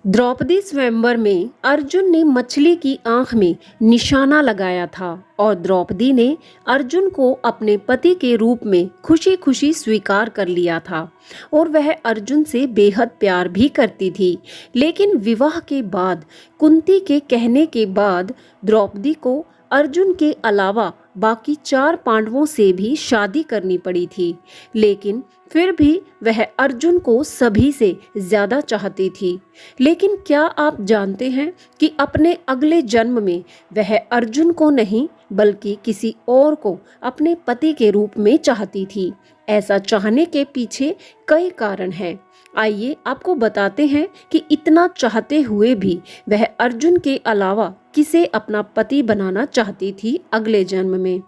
द्रौपदी स्वयंवर में अर्जुन ने मछली की आंख में निशाना लगाया था और द्रौपदी ने अर्जुन को अपने पति के रूप में खुशी खुशी स्वीकार कर लिया था और वह अर्जुन से बेहद प्यार भी करती थी। लेकिन विवाह के बाद कुंती के कहने के बाद द्रौपदी को अर्जुन के अलावा बाकी 4 पांडवों से भी शादी करनी पड़ी थी। लेकिन फिर भी वह अर्जुन को सभी से ज्यादा चाहती थी। लेकिन क्या आप जानते हैं कि अपने अगले जन्म में वह अर्जुन को नहीं बल्कि किसी और को अपने पति के रूप में चाहती थी। ऐसा चाहने के पीछे कई कारण हैं। आइए आपको बताते हैं कि इतना चाहते हुए भी वह अर्जुन के अलावा किसे अपना पति बनाना चाहती थी अगले जन्म में।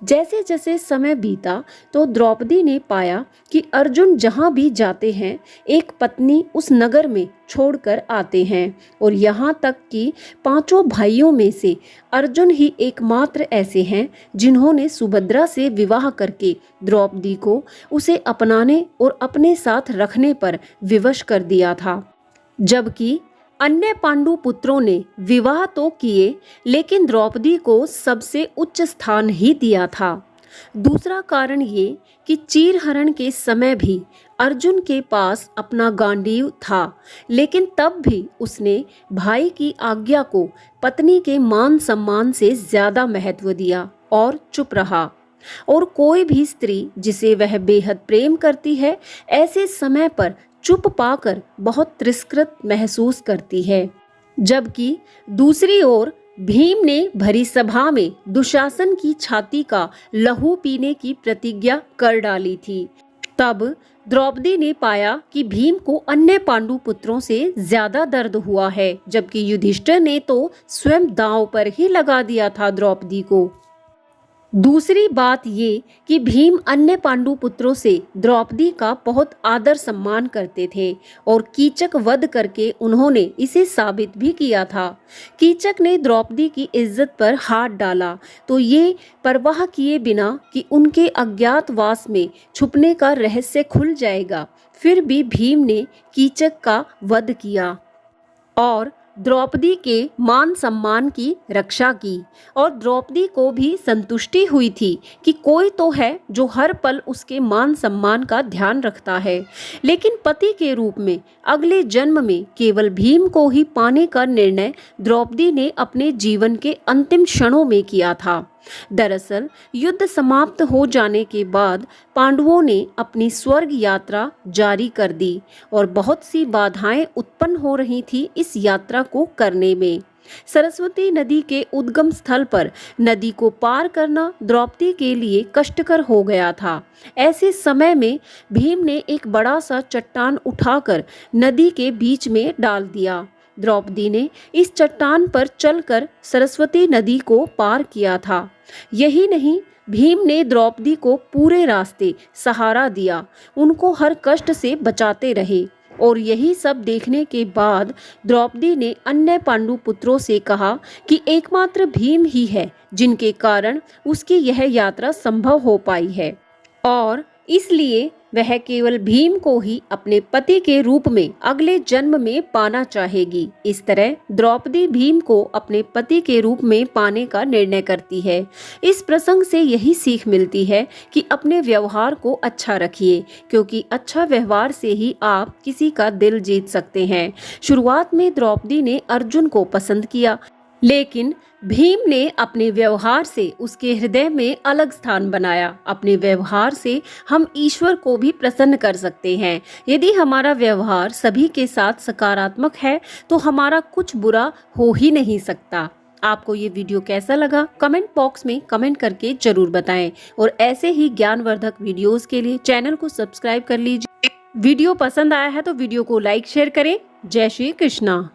जैसे जैसे समय बीता तो द्रौपदी ने पाया कि अर्जुन जहाँ भी जाते हैं एक पत्नी उस नगर में छोड़कर आते हैं और यहाँ तक कि 5 भाइयों में से अर्जुन ही एकमात्र ऐसे हैं जिन्होंने सुभद्रा से विवाह करके द्रौपदी को उसे अपनाने और अपने साथ रखने पर विवश कर दिया था। जबकि अन्य पांडु पुत्रों ने विवाह तो किए लेकिन द्रौपदी को सबसे उच्च स्थान ही दिया था। दूसरा कारण ये कि चीरहरण के समय भी अर्जुन के पास अपना गांडीव था, लेकिन तब भी उसने भाई की आज्ञा को पत्नी के मान सम्मान से ज्यादा महत्व दिया और चुप रहा। और कोई भी स्त्री जिसे वह बेहद प्रेम करती है ऐसे समय पर चुप पाकर बहुत तिरस्कृत महसूस करती है। जबकि दूसरी ओर भीम ने भरी सभा में दुशासन की छाती का लहू पीने की प्रतिज्ञा कर डाली थी। तब द्रौपदी ने पाया कि भीम को अन्य पांडु पुत्रों से ज्यादा दर्द हुआ है, जबकि युधिष्ठिर ने तो स्वयं दांव पर ही लगा दिया था द्रौपदी को। दूसरी बात ये कि भीम अन्य पांडु पुत्रों से द्रौपदी का बहुत आदर सम्मान करते थे और कीचक वध करके उन्होंने इसे साबित भी किया था। कीचक ने द्रौपदी की इज्जत पर हाथ डाला तो ये परवाह किए बिना कि उनके अज्ञातवास में छुपने का रहस्य खुल जाएगा, फिर भी भीम ने कीचक का वध किया और द्रौपदी के मान सम्मान की रक्षा की। और द्रौपदी को भी संतुष्टि हुई थी कि कोई तो है जो हर पल उसके मान सम्मान का ध्यान रखता है। लेकिन पति के रूप में अगले जन्म में केवल भीम को ही पाने का निर्णय द्रौपदी ने अपने जीवन के अंतिम क्षणों में किया था। दरअसल युद्ध समाप्त हो जाने के बाद पांडवों ने अपनी स्वर्ग यात्रा जारी कर दी और बहुत सी बाधाएं उत्पन्न हो रही थी इस यात्रा को करने में। सरस्वती नदी के उद्गम स्थल पर नदी को पार करना द्रौपदी के लिए कष्टकर हो गया था। ऐसे समय में भीम ने एक बड़ा सा चट्टान उठाकर नदी के बीच में डाल दिया। द्रौपदी ने इस चट्टान पर चलकर सरस्वती नदी को पार किया था। यही नहीं, भीम ने द्रौपदी को पूरे रास्ते सहारा दिया, उनको हर कष्ट से बचाते रहे। और यही सब देखने के बाद द्रौपदी ने अन्य पांडु पुत्रों से कहा कि एकमात्र भीम ही है जिनके कारण उसकी यह यात्रा संभव हो पाई है और इसलिए वह केवल भीम को ही अपने पति के रूप में अगले जन्म में पाना चाहेगी। इस तरह द्रौपदी भीम को अपने पति के रूप में पाने का निर्णय करती है। इस प्रसंग से यही सीख मिलती है कि अपने व्यवहार को अच्छा रखिए, क्योंकि अच्छा व्यवहार से ही आप किसी का दिल जीत सकते हैं। शुरुआत में द्रौपदी ने अर्जुन को पसंद किया, लेकिन भीम ने अपने व्यवहार से उसके हृदय में अलग स्थान बनाया। अपने व्यवहार से हम ईश्वर को भी प्रसन्न कर सकते हैं। यदि हमारा व्यवहार सभी के साथ सकारात्मक है तो हमारा कुछ बुरा हो ही नहीं सकता। आपको ये वीडियो कैसा लगा कमेंट बॉक्स में कमेंट करके जरूर बताएं और ऐसे ही ज्ञानवर्धक वीडियोस के लिए चैनल को सब्सक्राइब कर लीजिए। वीडियो पसंद आया है तो वीडियो को लाइक शेयर करें। जय श्री कृष्णा।